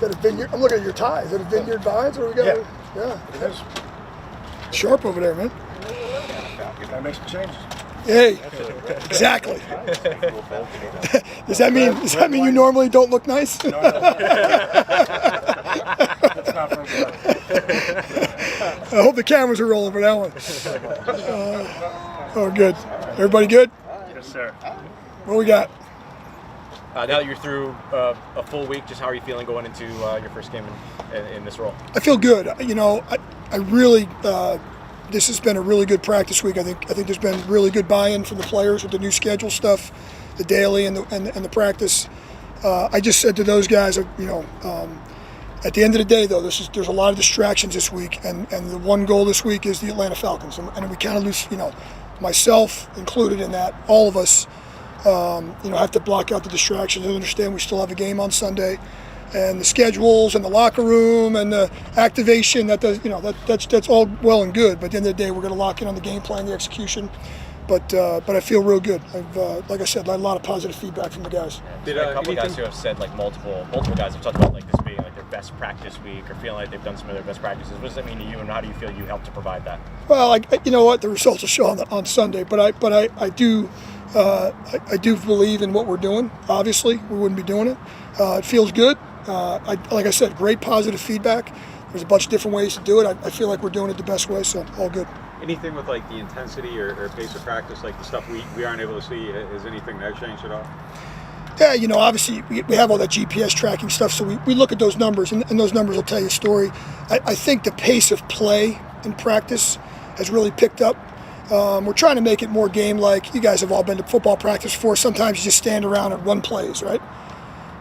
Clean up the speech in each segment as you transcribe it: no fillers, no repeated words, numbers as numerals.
Is that a vineyard? I'm looking at your tie. Is that a vineyard vines? Or we got? Yeah. It is. Sharp over there, man. Gotta make some changes. Hey, exactly. Does that mean you normally don't look nice? No. That's not for me. I hope the cameras are rolling for that one. Oh, good. Everybody good? Yes, sir. What we got? Now that you're through a full week, just how are you feeling going into your first game in this role? I feel good. You know, I really. This has been a really good practice week. I think there's been really good buy-in from the players with the new schedule stuff, the daily and the practice. I just said to those guys, at the end of the day, though, there's a lot of distractions this week, and the one goal this week is the Atlanta Falcons, and we kind of lose, myself included in that, all of us, have to block out the distractions and understand we still have a game on Sunday. And the schedules and the locker room and the activation, that's all well and good. But at the end of the day, we're going to lock in on the game plan, the execution. But I feel real good. Like I said, I had a lot of positive feedback from the guys. Did a couple of guys who have said, like multiple guys have talked about like this being like their best practice week or feeling like they've done some of their best practices. What does that mean to you, and how do you feel you helped to provide that? Well, you know what, the results will show on Sunday. But I do believe in what we're doing. Obviously, we wouldn't be doing it. It feels good. Like I said, great positive feedback. There's a bunch of different ways to do it. I feel like we're doing it the best way, so all good. Anything with like the intensity or pace of practice, like the stuff we aren't able to see, is anything that changed at all? Yeah, obviously we have all that GPS tracking stuff, so we look at those numbers, and those numbers will tell you a story. I think the pace of play in practice has really picked up. We're trying to make it more game-like. You guys have all been to football practice before. Sometimes you just stand around and run plays, right?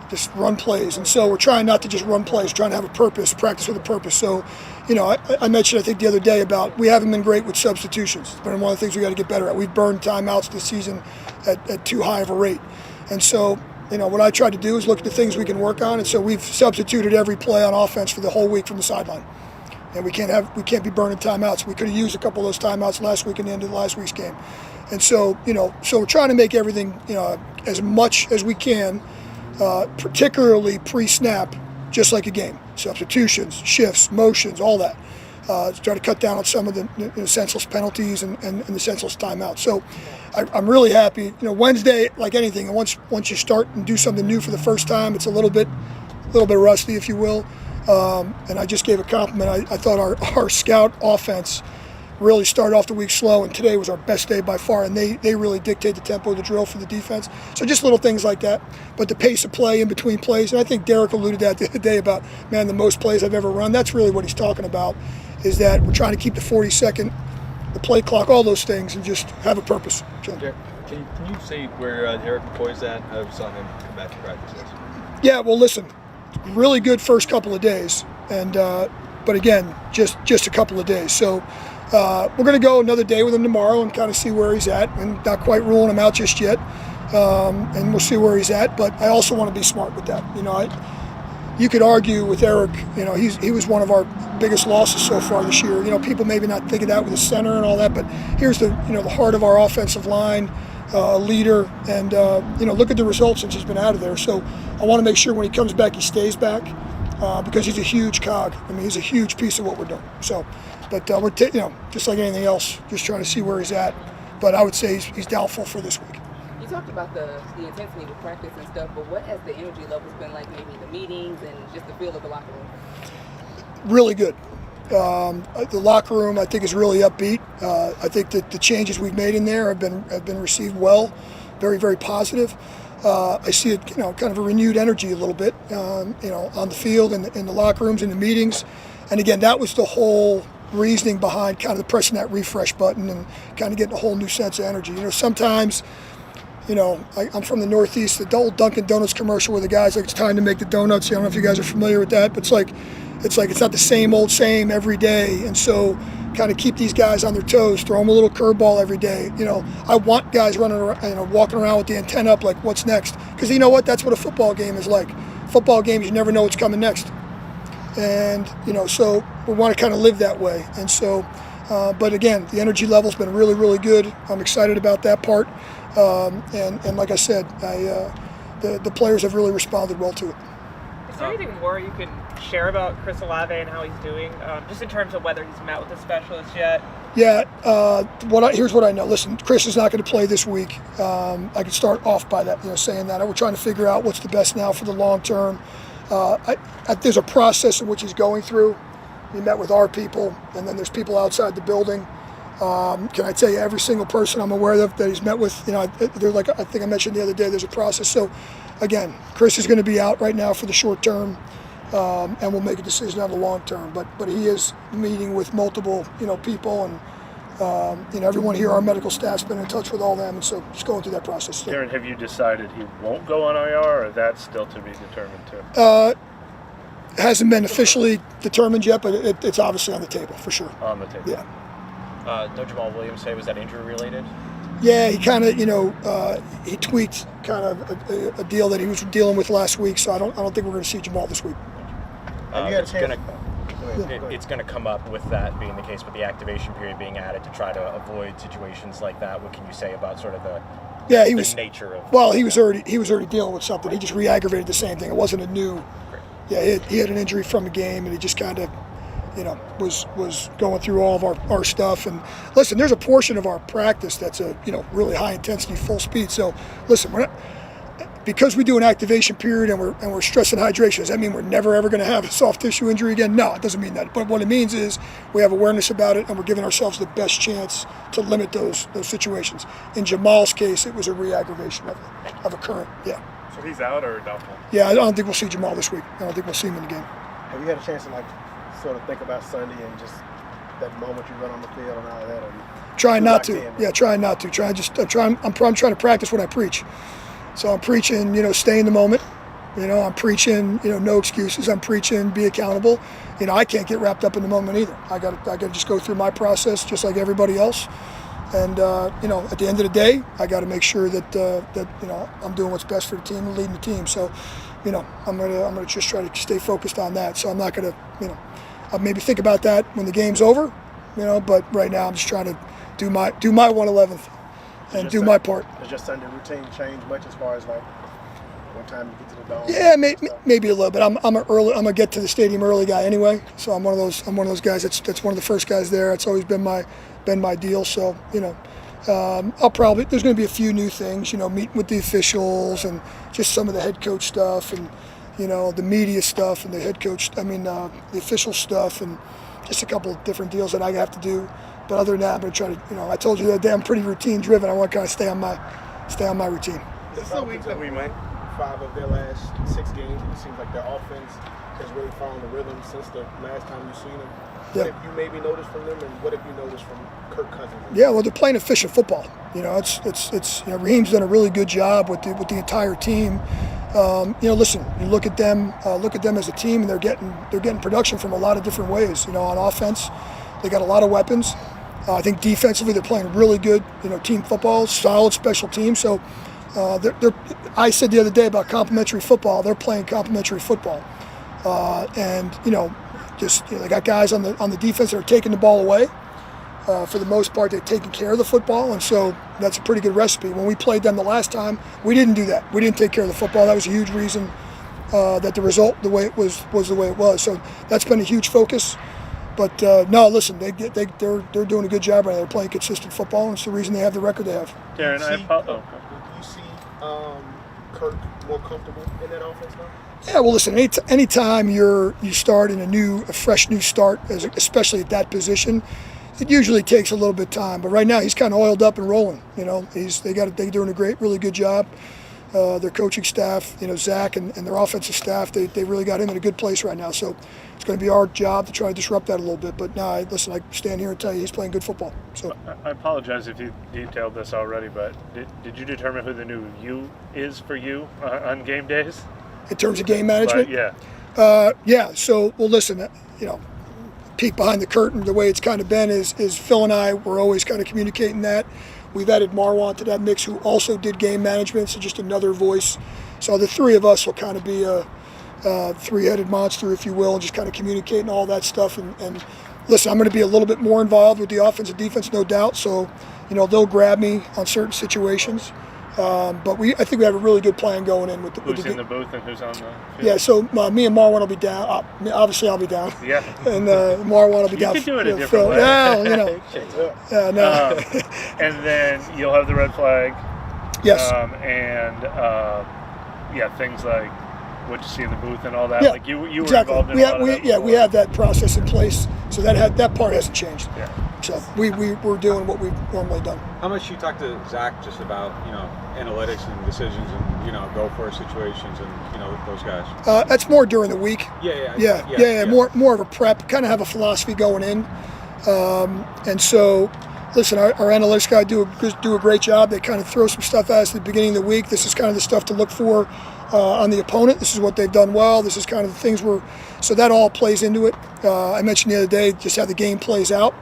Just run plays. And so we're trying not to just run plays, trying to have a purpose, practice with a purpose. So, I mentioned, I think, the other day about we haven't been great with substitutions. It's been one of the things we got to get better at. We've burned timeouts this season at too high of a rate. And so, what I tried to do is look at the things we can work on. And so we've substituted every play on offense for the whole week from the sideline. And we can't be burning timeouts. We could have used a couple of those timeouts last week in the end of last week's game. And so, so we're trying to make everything, as much as we can, particularly pre-snap, just like a game. Substitutions, shifts, motions, all that. Try to cut down on some of the senseless penalties and the senseless timeouts. So I'm really happy. Wednesday, like anything, once you start and do something new for the first time, it's a little bit rusty, if you will. And I just gave a compliment. I thought our scout offense really started off the week slow, and today was our best day by far, and they really dictate the tempo of the drill for the defense. So just little things like that. But the pace of play in between plays, and I think Derek alluded to that the other day about, man, the most plays I've ever run. That's really what he's talking about, is that we're trying to keep the 40-second, the play clock, all those things, and just have a purpose. So, can you say where Eric McCoy's at? I saw him come back to practice. Yeah, well, listen, really good first couple of days, and but again, just a couple of days. So we're going to go another day with him tomorrow and kind of see where he's at, and not quite ruling him out just yet. And we'll see where he's at. But I also want to be smart with that. You could argue with Eric. He was one of our biggest losses so far this year. People maybe not think of that with the center and all that, but here's the heart of our offensive line, leader, and look at the results since he's been out of there. So I want to make sure when he comes back, he stays back, because he's a huge cog. He's a huge piece of what we're doing. So. But we're just like anything else, just trying to see where he's at. But I would say he's doubtful for this week. You talked about the intensity with practice and stuff, but what has the energy levels been like, maybe the meetings and just the feel of the locker room? Really good. The locker room, I think, is really upbeat. I think that the changes we've made in there have been received well, very, very positive. I see it, kind of a renewed energy a little bit, on the field and in the locker rooms and the meetings. And again, that was the whole reasoning behind kind of pressing that refresh button and kind of getting a whole new sense of energy. Sometimes, I'm from the Northeast, the old Dunkin' Donuts commercial where the guy's like, it's time to make the donuts. I don't know if you guys are familiar with that, but it's not the same old same every day. And so kind of keep these guys on their toes, throw them a little curveball every day. I want guys running around, walking around with the antenna up like, what's next? Because you know what? That's what a football game is like. Football games, you never know what's coming next. And, so we want to kind of live that way. And so, but again, the energy level's been really, really good. I'm excited about that part. And like I said, the players have really responded well to it. Is there anything more you can share about Chris Olave and how he's doing, just in terms of whether he's met with a specialist yet? Yeah, here's what I know. Listen, Chris is not going to play this week. I can start off by that, saying that. We're trying to figure out what's the best now for the long term. There's a process in which he's going through. He met with our people, and then there's people outside the building. Can I tell you, every single person I'm aware of that he's met with, they're like, I think I mentioned the other day, there's a process. So, again, Chris is going to be out right now for the short term, and we'll make a decision on the long term. But he is meeting with multiple, people, and everyone here, our medical staff's been in touch with all them, and so just going through that process. So, Darren, have you decided he won't go on IR, or that's still to be determined too? It hasn't been officially determined yet, but it's obviously on the table for sure. On the table. Yeah. No Jamal Williams say, was that injury related? Yeah, he kind of, he tweaked kind of a deal that he was dealing with last week. So I don't think we're going to see Jamal this week. It's going to come up with that being the case, with the activation period being added to try to avoid situations like that. What can you say about sort of the nature of? Well, he was already dealing with something. He just re-aggravated the same thing. It wasn't a new. Yeah, he had an injury from a game, and he just kind of, was going through all of our stuff. And listen, there's a portion of our practice that's a really high intensity, full speed. So listen, we're not, because we do an activation period and we're stressing hydration. Does that mean we're never ever going to have a soft tissue injury again? No, it doesn't mean that. But what it means is we have awareness about it, and we're giving ourselves the best chance to limit those situations. In Jamal's case, it was a re-aggravation of a current. Yeah. So he's out or doubtful? Yeah, I don't think we'll see Jamal this week. I don't think we'll see him in the game. Have you had a chance to sort of think about Sunday and just that moment you run on the field and all that? Or trying not to. Yeah, trying not to. I'm trying to practice what I preach. So I'm preaching, stay in the moment. I'm preaching, no excuses. I'm preaching, be accountable. I can't get wrapped up in the moment either. I got to just go through my process just like everybody else. And at the end of the day, I got to make sure that I'm doing what's best for the team and leading the team. So, I'm gonna just try to stay focused on that. So I'm not gonna, I'll maybe think about that when the game's over, But right now, I'm just trying to do my 1/11th and do my part. Does your Sunday routine change much as far as what time you get to the dome? Yeah, maybe a little bit. I'm gonna get to the stadium early guy anyway. So I'm one of those guys that's one of the first guys there. It's always been my deal. So there's going to be a few new things. Meeting with the officials and just some of the head coach stuff and the media stuff and the head coach. The official stuff and just a couple of different deals that I have to do. But other than that, I'm going to try to. I told you the other day I'm pretty routine driven. I want to kind of stay on my routine. The Falcons have won 5 of their last 6 games, and it seems like their offense has really found the rhythm since the last time you've seen them. What have you maybe noticed from them, and what have you noticed from Kirk Cousins? Yeah, well, they're playing efficient football. It's Raheem's done a really good job with the entire team. Listen, you look at them as a team, and they're getting production from a lot of different ways. On offense, they got a lot of weapons. I think defensively they're playing really good, team football, solid special teams. So I said the other day about complementary football. They're playing complementary football, they got guys on the defense that are taking the ball away. For the most part, they're taking care of the football, and so that's a pretty good recipe. When we played them the last time, we didn't do that. We didn't take care of the football. That was a huge reason that the result, the way it was the way it was. So that's been a huge focus. But no, listen, they're doing a good job right now. They're playing consistent football, and it's the reason they have the record they have. Darren, do you see Kirk more comfortable in that offense now? Yeah, well, listen, anytime you start in a fresh new start, especially at that position, it usually takes a little bit of time. But right now, he's kind of oiled up and rolling. They're doing a really good job. Their coaching staff, Zach and their offensive staff, they really got him in a good place right now. So it's going to be our job to try to disrupt that a little bit. But no, listen, I stand here and tell you he's playing good football. So I apologize if you detailed this already, but did you determine who the new you is for you on game days? In terms of game management? But, yeah. So, well, listen, peek behind the curtain, the way it's kind of been is Phil and I were always kind of communicating that. We've added Marwan to that mix, who also did game management, so just another voice. So the three of us will kind of be a three-headed monster, if you will, and just kind of communicating all that stuff. And listen, I'm going to be a little bit more involved with the offense and defense, no doubt. So, they'll grab me on certain situations. But I think we have a really good plan going in with the. Who's in the booth and who's on the field? Yeah, so me and Marwan will be down. Obviously, I'll be down. Yeah. And Marwan will be down. You can do it a different way. Yeah, you know. Yeah, no. And then you'll have the red flag. Yes. Things like what you see in the booth and all that. Yeah, like you were exactly. involved in a lot of that before. We have that process in place, so that part hasn't changed. Yeah. So we're doing what we've normally done. How much you talk to Zach just about analytics and decisions and go for it situations and those guys? That's more during the week. Yeah. More of a prep, kind of have a philosophy going in, and so. Listen, our analytics guys do a great job. They kind of throw some stuff at us at the beginning of the week. This is kind of the stuff to look for on the opponent. This is what they've done well. This is kind of the things so that all plays into it. I mentioned the other day just how the game plays out.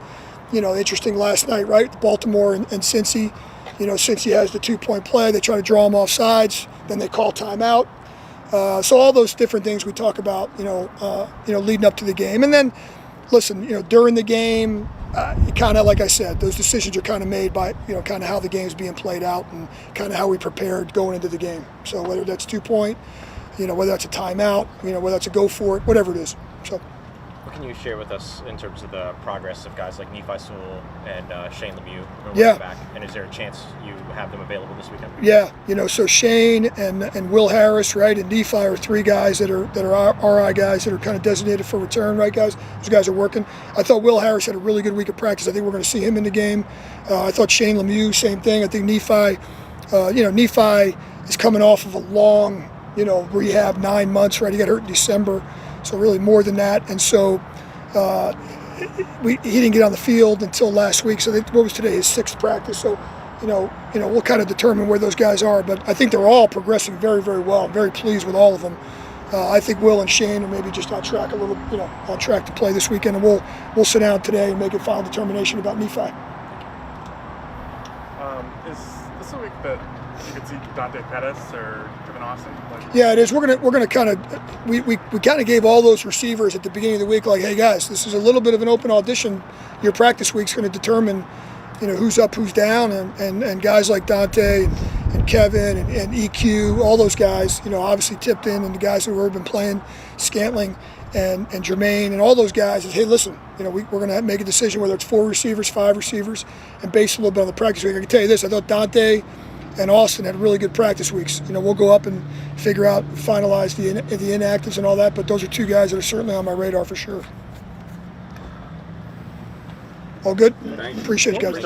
Interesting last night, right? Baltimore and Cincy. Cincy has the 2-point play. They try to draw them off sides. Then they call timeout. So all those different things we talk about, leading up to the game. And then, listen, during the game, kind of like I said, those decisions are kind of made by kind of how the game's being played out and kind of how we prepared going into the game. So whether that's 2-point, whether that's a timeout, whether that's a go for it, whatever it is. So. What can you share with us in terms of the progress of guys like Nephi Sewell and Shane Lemieux who are Yeah. back? And is there a chance you have them available this weekend? Yeah, so Shane and Will Harris, right, and Nephi are 3 guys that are RI guys that are kind of designated for return, right, guys? Those guys are working. I thought Will Harris had a really good week of practice. I think we're going to see him in the game. I thought Shane Lemieux, same thing. I think Nephi, Nephi is coming off of a long, rehab, 9 months, right? He got hurt in December, so really more than that. And so he didn't get on the field until last week. So what was today? His 6th practice. So, we'll kind of determine where those guys are. But I think they're all progressing very, very well. I'm very pleased with all of them. I think Will and Shane are maybe just on track on track to play this weekend. And we'll sit down today and make a final determination about Nephi. Is this a week that you could see Dante Pettis or Kevin Austin? Yeah, it is. We're gonna kind of we kind of gave all those receivers at the beginning of the week, like, hey guys, this is a little bit of an open audition. Your practice week's going to determine, who's up, who's down, and guys like Dante and Kevin and EQ, all those guys, obviously tipped in, and the guys who have been playing, Scantling and Jermaine and all those guys is, hey, listen, we're going to make a decision whether it's 4 receivers, 5 receivers, and based a little bit on the practice week. I can tell you this: I thought Dante and Austin had really good practice weeks. We'll go up and figure out, finalize the inactives and all that, but those are 2 guys that are certainly on my radar for sure. All good? Thank you. Appreciate you guys.